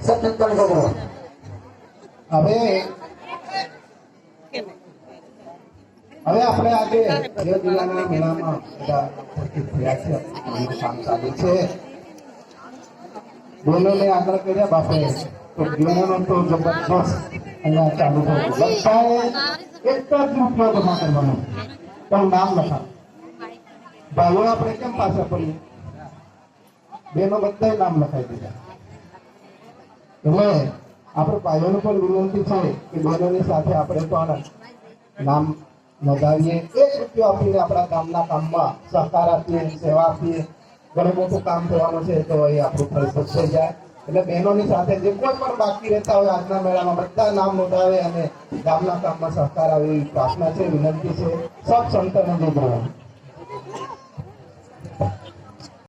હવે આપણે આજે જિલ્લાના મેળામાં બધા થયા છે, કામ ચાલુ છે. બોલોને આગળ કર્યા બાપે તો જીવનનો તો જબરદસ્ત અહીંયા ચાલુ થયું. બધાએ એક જ રૂપિયો જમા કરવાનો, પણ નામ લખા. ભાઈઓ આપણે કેમ પાછા પડીએ? બેનો બધાએ નામ લખાઈ દીધા. એટલે આપણે ભાઈઓને પણ વિનંતી છે કે બહેનોની સાથે આપણે પણ નામ નોંધાવીએ. 1 રૂપિયો આપીને આપણા ગામના કામમાં સહકાર આપીએ, સેવા આપીએ. ઘણું મોટું કામ થવાનું છે તો એ આપણું ફળ થઈ જાય. એટલે બહેનોની સાથે જે કોઈ પણ બાકી રહેતા હોય આજના મેળામાં બધા નામ નોંધાવે અને ગામના કામમાં સહકાર આવે એવી પ્રાર્થના છે, વિનંતી છે. સબ સંતોને જોડવા.